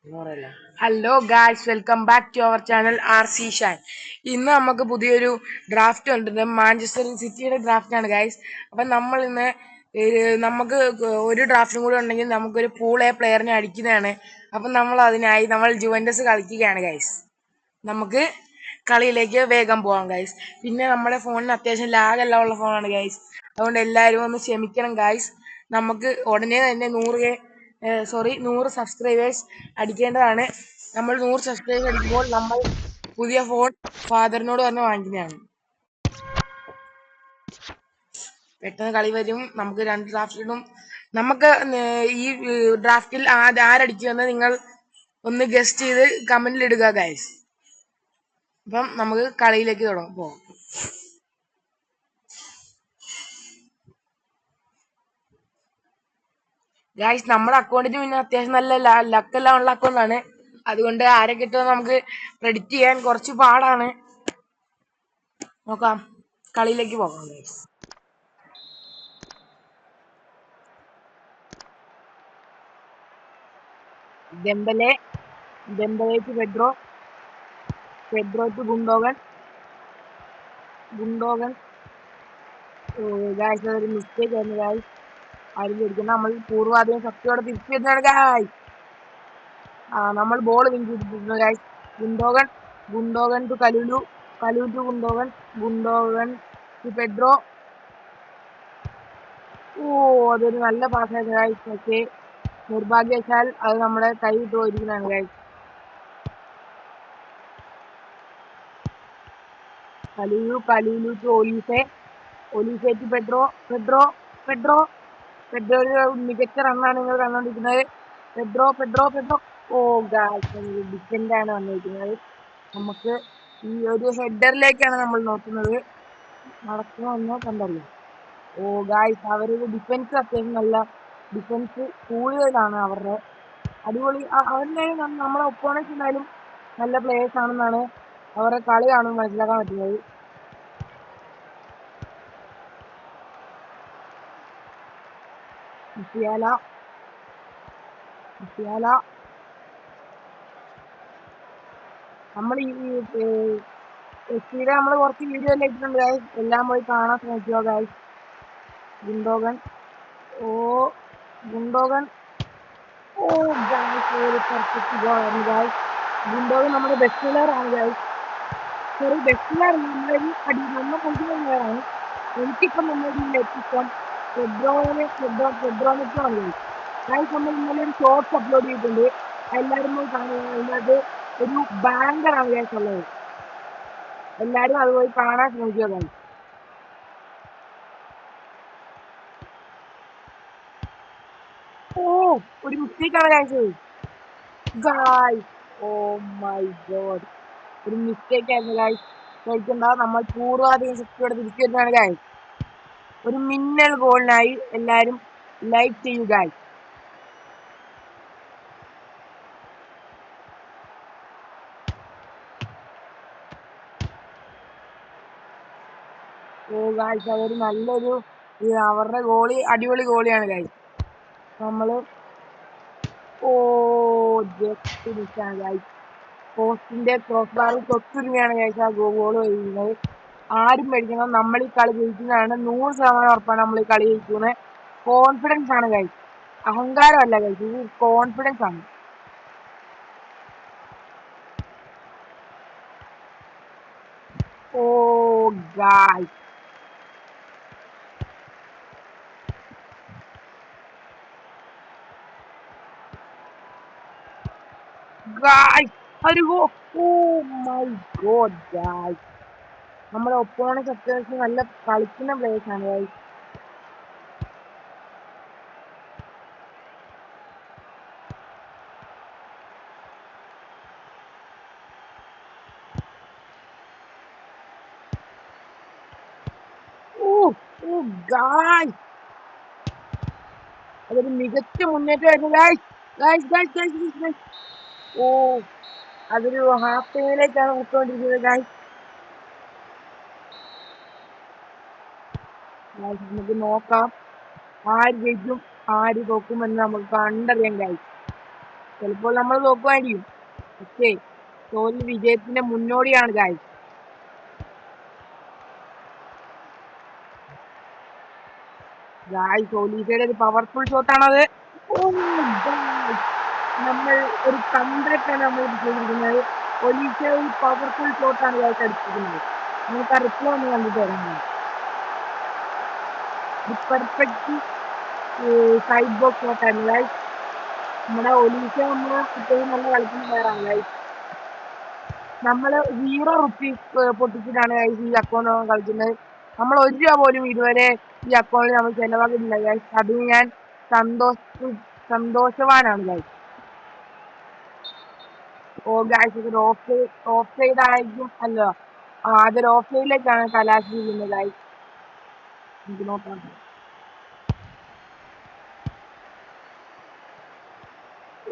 Hello guys, welcome back to our channel RC Shan. ഇന്ന് നമുക്ക് പുതിയൊരു ഡ്രാഫ്റ്റ് ഉണ്ട്. മാഞ്ചസ്റ്റർ സിറ്റിയുടെ ഡ്രാഫ്റ്റ് ആണ് ഗായ്സ്. അപ്പം നമ്മൾ ഇന്ന് നമുക്ക് ഒരു ഡ്രാഫ്റ്റും കൂടെ ഉണ്ടെങ്കിൽ നമുക്കൊരു പൂൾ എ പ്ലെയറിനെ അടിക്കുന്നതാണ്. അപ്പം നമ്മൾ ജുവൻറ്റസ് കളിക്കുകയാണ് ഗായ്സ്. നമുക്ക് കളിയിലേക്ക് വേഗം പോവാം ഗായ്സ്. പിന്നെ നമ്മുടെ ഫോണിന് അത്യാവശ്യം ലാഗെല്ലാം ഉള്ള ഫോണാണ് ഗായ്സ്. അതുകൊണ്ട് എല്ലാവരും ഒന്ന് ക്ഷമിക്കണം ഗായ്സ്. നമുക്ക് ഉടനെ തന്നെ 100 സബ്സ്ക്രൈബേഴ്സ് അടിക്കേണ്ടതാണ്. നമ്മൾ 100 സബ്സ്ക്രൈബേഴ്സ് അടിക്കുമ്പോൾ നമ്മൾ പുതിയ ഫോൺ ഫാദറിനോട് പറഞ്ഞ് വാങ്ങിക്കുന്നതാണ്. പെട്ടെന്ന് കളി വരും. നമുക്ക് 2 ഡ്രാഫ്റ്റ് ഇടും. നമുക്ക് ഈ ഡ്രാഫ്റ്റിൽ ആരടിക്കുമെന്ന് നിങ്ങൾ ഒന്ന് ഗസ്റ്റ് ചെയ്ത് കമന്റിൽ ഇടുക ഗൈസ്. അപ്പം നമുക്ക് കളിയിലേക്ക് പോകാം. ഗൈസ്, നമ്മുടെ അക്കൗണ്ടിന് പിന്നെ അത്യാവശ്യം നല്ല ലക്കെല്ലാം ഉള്ള അക്കൗണ്ടാണ്. അതുകൊണ്ട് ആരെ കിട്ടുമെന്ന് നമുക്ക് പ്രെഡിക്റ്റ് ചെയ്യാൻ കുറച്ച് പാടാണ്. നോക്കാം, കളിയിലേക്ക് പോകാം guys. Dembele to Pedro to Gundogan. Guys, അതൊരു മിസ്റ്റേക്ക് ആയിരുന്നു ഗായ്സ്. ആരും പേടിക്കണം, നമ്മൾ പൂർവാധികം ശക്തിയോടെ തിരിച്ചു വരുന്നതാണ് ഗായ്സ്. നമ്മൾ ബോൾ വിൻ ചെയ്തിട്ടുണ്ട് guys. Gundogan to Kalulu to Gundogan to Pedro. അതൊരു നല്ല പാസ്സായിരുന്നു ഗായ്സ്. പക്ഷേ നിർഭാഗ്യവശാൽ അത് നമ്മുടെ കൈ വിട്ട് പോയിരിക്കുന്നതാണ് guys. Kalulu to Olise to Pedro ഒരു മികച്ച റണ്ണാണ് നിങ്ങൾ കണ്ടുകൊണ്ടിരിക്കുന്നത്. പെഡ്രോ. ഗായ്സ്, ഡിഫൻഡാണ് വന്നിരിക്കുന്നത്. നമുക്ക് ഈ ഒരു ഹെഡറിലേക്കാണ് നമ്മൾ നോക്കുന്നത്. നടക്കുമെന്ന് കണ്ടറിയാം. ഗായ്സ്, അവരുടെ ഡിഫൻസ് അത്യാവശ്യം നല്ല ഡിഫൻസ് കൂടുതലാണ് അവരുടെ. അടിപൊളി. അവരുടെ നമ്മളെ ഒപ്പോണൻസ് എന്തായാലും നല്ല പ്ലേയേഴ്സ് ആണെന്നാണ് അവരുടെ കളി കാണുമ്പോൾ മനസ്സിലാക്കാൻ പറ്റുന്നത്. മുസിയാല നമ്മൾ നമ്മൾ കുറച്ച് വീഡിയോ എല്ലാം ഇട്ടിട്ടുണ്ട് ഗായ്സ്. എല്ലാം പോയി കാണാൻ ശ്രമിക്കുക ഗായ്സ്. ഗുണ്ടോഗൻ ഗായ്സ്, ഒരു പെർഫെക്റ്റ് ഗോൾ ആയിരുന്നു ഗായ്സ്. ഗുണ്ടോഗൻ നമ്മുടെ ബെസ്റ്റ് പ്ലെയർ ആണ് ഗായ്സ്. ബെസ്റ്റ് പ്ലെയർ നമ്മൾ കളിക്കുന്ന പ്ലെയറാണ്. എനിക്കിപ്പം നമ്മുടെ ടീമിലേക്ക് ഇഷ്ടം പെഡ്രോനെറ്റാണ് ഗായ്സ്. നമ്മൾ ഇന്നലെ ഒരു ഷോർട്സ് അപ്ലോഡ് ചെയ്തിട്ടുണ്ട്. എല്ലാവരും പോയി കാണുക. അതിനകത്ത് ഒരു ബാങ്കറാണ് ഗായ്സ് ഉള്ളത്. എല്ലാരും അത് പോയി കാണാൻ ശ്രമിക്കുക ഗായ്സ്. ഒരു മിസ്റ്റേക്കാണ് ഗായ്സ്. ഓ മൈ ഗോഡ്, ഒരു മിസ്റ്റേക്ക് ആയിരുന്നു ഗായ്സ്. കഴിക്കണ്ട, നമ്മൾ പൂർവാധികം ശക്തിയോടെ തിരിച്ചു വരുന്നതാണ് ഗായ്സ്. ഒരു മിന്നൽ ഗോളിനായി എല്ലാരും ലൈക്ക് ചെയ്യുക ഗായ്സ്. ഗായ്സ്, അതൊരു നല്ലൊരു അവരുടെ അടിപൊളി ഗോളിയാണ് ഗായ്സ്. നമ്മള് ജസ്റ്റ് മിസ്സാണ് ഗായ്സ്. പോസ്റ്റിന്റെ ക്രോസ് ബാറിൽ തൊട്ടുരുമിയാണ് ഗായ്സ് ആ ഗോൾ കഴിയുന്നത്. ആരും പേടിക്കണം, നമ്മൾ ഈ കളി ജയിക്കുന്നതാണ്. 100% ഉറപ്പാണ് നമ്മൾ ഈ കളി ജയിക്കുന്നത്. കോൺഫിഡൻസ് ആണ് ഗായ്സ്, അഹങ്കാരമല്ല ഗായ്സ്, ഇത് കോൺഫിഡൻസ് ആണ്. ഗായ്സ്, മൈ ഗോഡ് ഗായ്സ്, നമ്മുടെ ഒപ്പോണൻസ് അത്യാവശ്യം നല്ല കളിക്കുന്ന പ്ലേയേഴ്സ് ആണ് ഗായ്സ്. അതൊരു മികച്ച മുന്നേറ്റമായിരുന്നു ഗായ്സ്. അതൊരു ഹാഫ് ടൈമിലേക്കാണ് വിട്ടുകൊണ്ടിരിക്കുന്നത് ഗായ്സ്. നമുക്ക് നോക്കാം ആര് ജയിക്കും ആര് തോക്കും എന്ന് നമുക്ക് കണ്ടറിയാം ഗായ്സ്. ചിലപ്പോൾ നമ്മൾ നോക്കുമായിരിക്കും. പക്ഷേ തോൽവി വിജയത്തിന്റെ മുന്നോടിയാണ് ഗായ്സ്. ഗായ്സ് ഒലീസയുടെ ഒരു പവർഫുൾ ഷോട്ടാണത്. നമ്മൾ ഒരു കംബാക്കാണ് നമ്മൾ ചെയ്തിരിക്കുന്നത്. ഒലീസ ഒരു പവർഫുൾ ഷോട്ടാണ് ഗായ്സ് അടിച്ചിരിക്കുന്നത്. നമുക്ക് ആ റിപ്ലൈ ഒന്ന് കണ്ടിട്ട് വരാം. പെർഫെക്റ്റ് സൈഡ് ബോക്സ് ഷോട്ടായിരുന്നു ഗായ്സ്. നമ്മുടെ ഒലീസ നമ്മള് ഇപ്പോഴും നല്ല കളിക്കുന്ന പ്ലെയറാണ് ഗായ്സ്. നമ്മള് 0 റുപ്പീസ് പൊട്ടിച്ചിട്ടാണ് ഗായ്സ് ഈ അക്കൗണ്ട് കളിക്കുന്നത്. നമ്മൾ 1 രൂപ പോലും ഇതുവരെ ഈ അക്കൗണ്ടിൽ നമ്മൾ ചെലവാക്കിയിട്ടില്ല ഗായ്സ്. അതിന് ഞാൻ സന്തോഷവാനാണ് ഗായ്സ്. ഓ ഗായ്സ് ഇതൊരു ഓഫ് സൈഡ് ആയിരിക്കും. അല്ല അതൊരു ഓഫ് സൈഡിലേക്കാണ് കലാശിക്കുന്നത് ഗായ്സ്. നമുക്ക് നോക്കാം.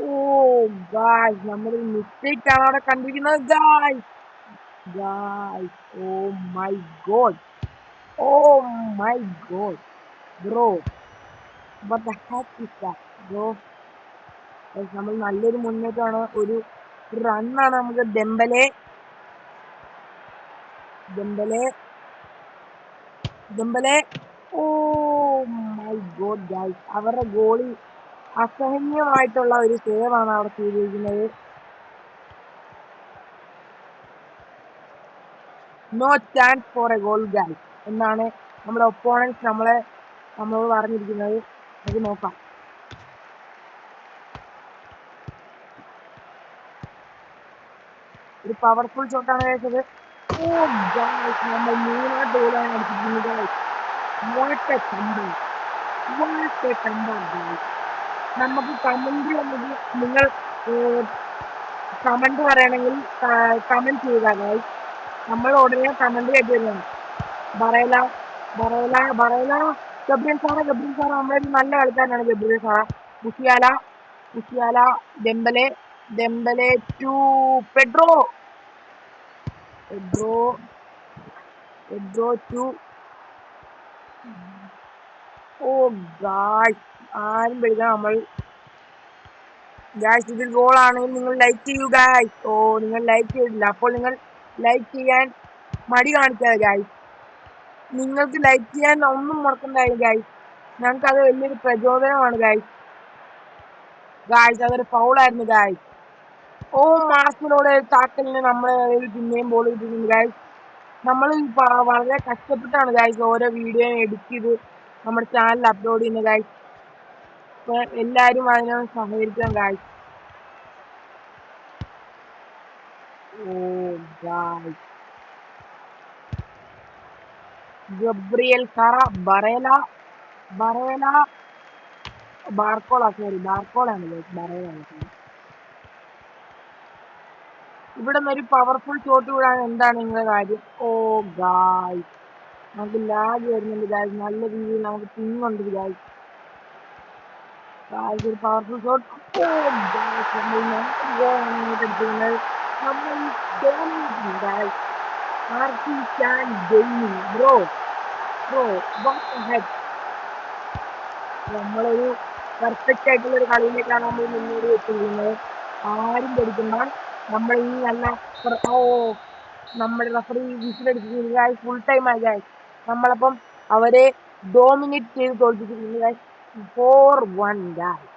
ഓ ഗായ്സ് നമ്മുടെ മിസ്റ്റേക്ക് ആണ് അവിടെ കണ്ടിരിക്കുന്നത് guys. Oh my god, oh my god bro, what the heck is that bro. നമ്മൾ നല്ലൊരു മുന്നേറ്റമാണ്. ഒരു റണ്ണാണ് നമുക്ക്. Dembele oh my god guys, അവരുടെ ഗോളി അസഹനീയമായിട്ടുള്ള ഒരു സേവാണ് അവിടെ ചെയ്തിരിക്കുന്നത്. No chance for a goal guys എന്നാണ് നമ്മുടെ ഒപ്പോണൻസ് നമ്മളോട് പറഞ്ഞിരിക്കുന്നത്. നമുക്ക് നോക്കാം. ഒരു പവർഫുൾ ഷോട്ടാണ് കഴിച്ചത്. ഓ ഗായ്സ് നമ്മൾ 3 ഗോളാണ് അടിച്ചിരിക്കുന്നത്. നമുക്ക് കമന്റ് നിങ്ങൾ കമന്റ് പറയണമെങ്കിൽ കമന്റ് ചെയ്യുക ഗായ്സ്. നമ്മൾ ഉടനെ കമന്റ് കേട്ട് വരുന്നതാണ്. ബറേല ഗബ്രിയൽ സാറ നമ്മുടെ ഒരു നല്ല കളിക്കാരനാണ് Gabriel Sara. Musiala Dembele to Pedro to oh guys ആരും പേടിക്കാൻ നമ്മൾ ഗായ്സ് ഇതിൽ ഗോൾ ആണെങ്കിൽ നിങ്ങൾ ലൈക്ക് ചെയ്യൂ ഗായ്സ്. ഓ നിങ്ങൾ ലൈക്ക് ചെയ്തില്ല, അപ്പോൾ നിങ്ങൾ ലൈക്ക് ചെയ്യാൻ മടി കാണിക്കാതെ ഗായ്സ്. നിങ്ങൾക്ക് ലൈക്ക് ചെയ്യാൻ ഒന്നും മുടക്കണ്ടായിരുന്നു ഗായ്സ്. ഞങ്ങൾക്ക് അത് വലിയൊരു പ്രചോദനമാണ് ഗായ്സ്. അതൊരു ഫൗളായിരുന്നു ഗായ്സ്. ഓ മാർസിനോട് താക്കലിന് നമ്മളെ പിന്നെയും ബോൾ കിട്ടിയിട്ടുണ്ട് ഗായ്സ്. നമ്മൾ വളരെ കഷ്ടപ്പെട്ടാണ് ഗായ്സ് ഓരോ വീഡിയോ എഡിറ്റ് ചെയ്ത് നമ്മുടെ ചാനൽ അപ്ലോഡ് ചെയ്യുന്നത് ഗായ്സ്. അപ്പൊ എല്ലാരും അതിനോട് സഹകരിക്കാൻ ഗായ്സ്. ഓ ഗായ്സ് ഗബ്രിയൽ സാറ ബാർക്കോളാണ് ഇവിടെ നിന്ന് ഒരു പവർഫുൾ ഷോട്ട് വിടാൻ എന്താണ് നിങ്ങളുടെ കാര്യം? ഓ ഗായ്സ് നമുക്ക് ലാഗ് വരുന്നുണ്ട് ഗായ്സ്. നല്ല രീതിയിൽ നമുക്ക് പിങ്ങുണ്ട് ഗായ്സ്. ഒരു പവർഫുൾ ഷോട്ട്. ഓ ഗായ്സ് നമ്മൾ 4 ഗോളാണ് ഇങ്ങോട്ട് എടുത്തിരുന്നത്. നമ്മൾ നമ്മളൊരു പെർഫെക്റ്റ് ആയിട്ടുള്ള ഒരു കളിയിലേക്കാണ് നമ്മൾ മുന്നോട്ട് വെച്ചിരിക്കുന്നത്. ആരും പഠിക്കണ്ട. നമ്മൾ ഈ നല്ല നമ്മുടെ റഫറി വിസിലടിച്ചിരിക്കുന്നത് ഫുൾ ടൈം ആയി ഗായ്സ്. നമ്മളപ്പം അവരെ ഡോമിനേറ്റ് ചെയ്ത് തോൽപ്പിച്ചിരിക്കുന്നത് ഗായ്സ്. 4-1 ഗായ്സ്.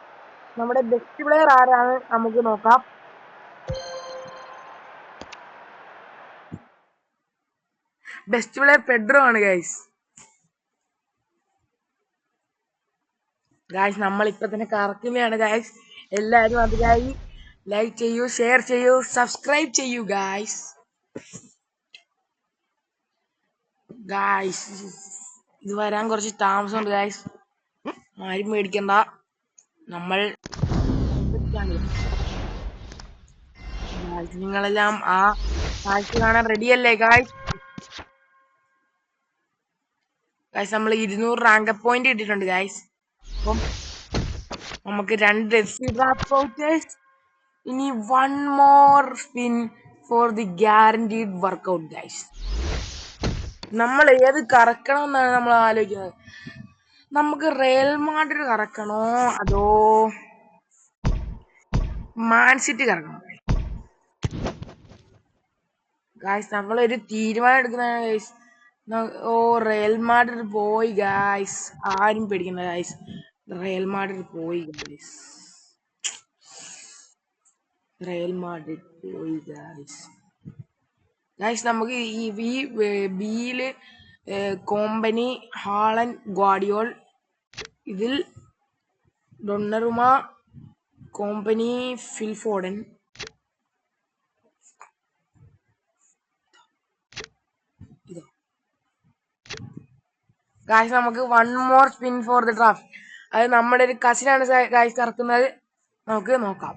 നമ്മുടെ ബെസ്റ്റ് പ്ലെയർ ആരാണ് നമുക്ക് നോക്കാം. ബെസ്റ്റ് പ്ലെയർ പെഡ്രോ ആണ് ഗായ്സ്. നമ്മൾ ഇപ്പൊ തന്നെ കറക്കുന്നതാണ് ഗായ്സ്. എല്ലാരും അതിനായി ലൈക്ക് ചെയ്യൂ, ഷെയർ ചെയ്യൂ, സബ്സ്ക്രൈബ് ചെയ്യൂ ഗായ്സ്. ഇത് വരാൻ കുറച്ച് താമസമുണ്ട് ഗായ്സ്. ആരും മേടിക്കണ്ട. നമ്മൾ നിങ്ങളെല്ലാം ആ കാഴ്ച കാണാൻ റെഡിയല്ലേ ഗായ്സ്? നമ്മൾ 200 റാങ്ക് പോയിന്റ് ഇട്ടിട്ടുണ്ട് ഗായ്സ്. അപ്പം നമുക്ക് 2 FC ഡ്രാഫ്റ്റ് വൗച്ചേഴ്സ്, ഇനി 1 more spin for the guaranteed workout guys. നമ്മൾ ഏത് കറക്കണം എന്നാണ് നമ്മൾ ആലോചിക്കുന്നത്. നമുക്ക് റയൽ മാഡ്രിഡ് കറക്കണോ അതോ മാൻ സിറ്റി കറക്കണം ഗായ്സ്. നമ്മളൊരു തീരുമാനം എടുക്കുന്നതാണ് ഗായ്സ്. ഓ, റയൽ മാഡ്രിഡ് പോയി ഗായ്സ്. ആരും പേടിക്കണ്ട ഗായ്സ്, റയൽ മാഡ്രിഡ് പോയി ഗായ്സ്. റയൽ മാഡ്രിഡ് പോയി ഗായ്സ്. ഗായ്സ് നമുക്ക് ഈ ബിയില് കോമ്പനി, ഹാളൻ, ഗ്വാഡിയോൾ, ഇതിൽ ഡൊണ്ണറുമ, കോമ്പനി, ഫിൽഫോഡൻ. ഗായ്സ് നമുക്ക് one more spin for the draft. അത് നമ്മുടെ ഒരു കസിനാണ് ഗായ്സ് കറക്കുന്നത്. നമുക്ക് നോക്കാം.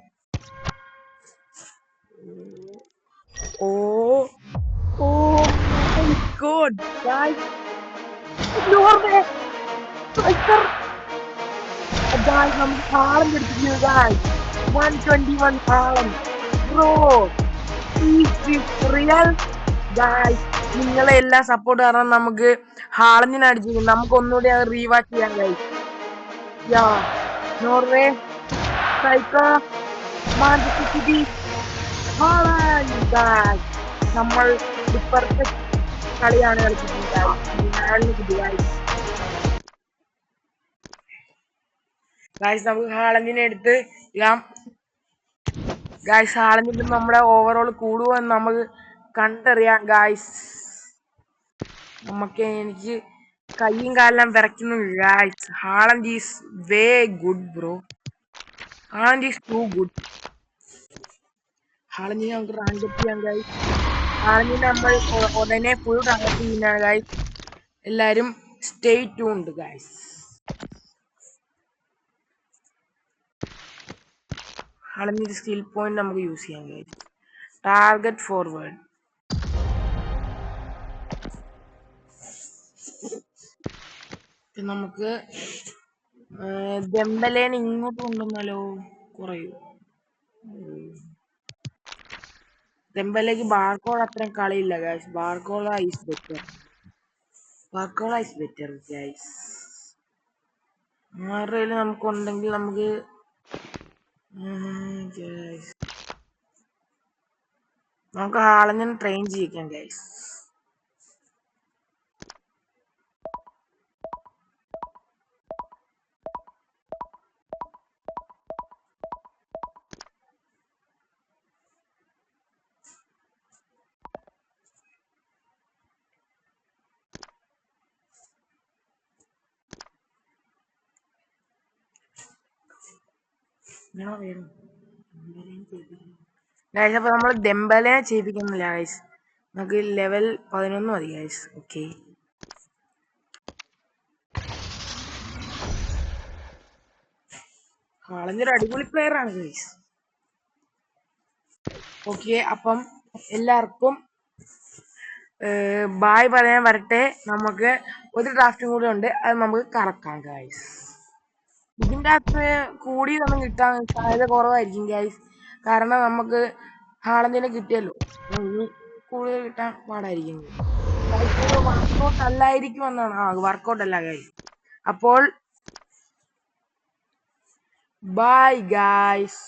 Oh oh my god guys, Norway striker. Guys നമുക്ക് ഹാളൻഡ് എടുത്തിരിക്കുന്നു guys. 121 Haaland bro. Real guys, നിങ്ങളെ എല്ലാം സപ്പോർട്ട് കാരണം നമുക്ക് ഹാളൻഡിനെ അടിച്ചിരിക്കും. നമുക്ക് ഒന്നുകൂടി അത് റീവാച്ച് ചെയ്യാൻ guys. Yeah, Norway striker, Manchester City, Haaland guys. നമ്മൾ പെർഫെക്റ്റ് കളിയാണ് കളിച്ചിട്ടുണ്ട് ഗായ്സ്. നമുക്ക് ഹാളൻഡിനെ എടുത്ത് ഗായ്സ്. ഹാളൻഡിന്റെ നമ്മുടെ ഓവറോൾ കൂടുമോ എന്ന് നമുക്ക് കണ്ടറിയാം ഗായ്സ്. എനിക്ക് കയ്യും കാലെല്ലാം വിറയ്ക്കുന്നു guys. Haaland is way good bro. Haaland is too good. ഹാളൻഡിനെ നമുക്ക് റാങ്ക് അപ്പ് ചെയ്യാം ഗായ്സ്. ഹാളൻഡിനെ നമ്മൾ ഉടനെ ഫുൾ റാങ്ക് അപ്പ് ചെയ്യുന്നതാണ് ഗായ്സ്. എല്ലാരും സ്റ്റേ ട്യൂൺഡ് ഗായ്സ്. ഹാളൻഡിന്റെ സ്കിൽ പോയിന്റ് നമുക്ക് യൂസ് ചെയ്യാം ഗായ്സ്. Target forward. നമുക്ക് ദെമ്പലേനെ ഇങ്ങോട്ട് കൊണ്ടുവന്നാലോ? കുറയൂ. ദെമ്പലേക്ക് ബാർക്കോള അത്രയും കളിയില്ല guys. Barcola is better. Barcola is better guys. ആരുടെയും നമുക്ക് ഉണ്ടെങ്കിൽ നമുക്ക് നമുക്ക് ഹാളൻഡിനെ ട്രെയിൻ ചെയ്യിക്കാം ഗൈസ്. ഗൈസ് അപ്പൊ നമ്മൾ ദെമ്പലിനെ ചെയ്യിപ്പിക്കുന്നില്ല ഗൈസ്. നമുക്ക് ലെവൽ 11 മതി ഗൈസ്. ഓക്കെ, ഹാളൻഡ് ഒരു അടിപൊളി പ്ലെയർ ആണ് ഗൈസ്. ഓക്കെ, അപ്പം എല്ലാവർക്കും ബായ് പറയാൻ വരട്ടെ. നമുക്ക് ഒരു ഡ്രാഫ്റ്റും കൂടെ ഉണ്ട്, അത് നമുക്ക് കറക്കാം ഗൈസ്. ഇതിൻ്റെ അകത്ത് കൂടിയതൊന്നും കിട്ടാൻ സാധ്യത കുറവായിരിക്കും ഗൈസ്. കാരണം നമുക്ക് ഹാളൻഡിനെ കിട്ടിയല്ലോ, കൂടുതൽ കിട്ടാൻ പാടായിരിക്കും. വർക്കൗട്ട് അല്ലായിരിക്കും എന്നാണ്. വർക്കൗട്ട് അല്ല ഗൈസ്. അപ്പോൾ ബൈ ഗൈസ്.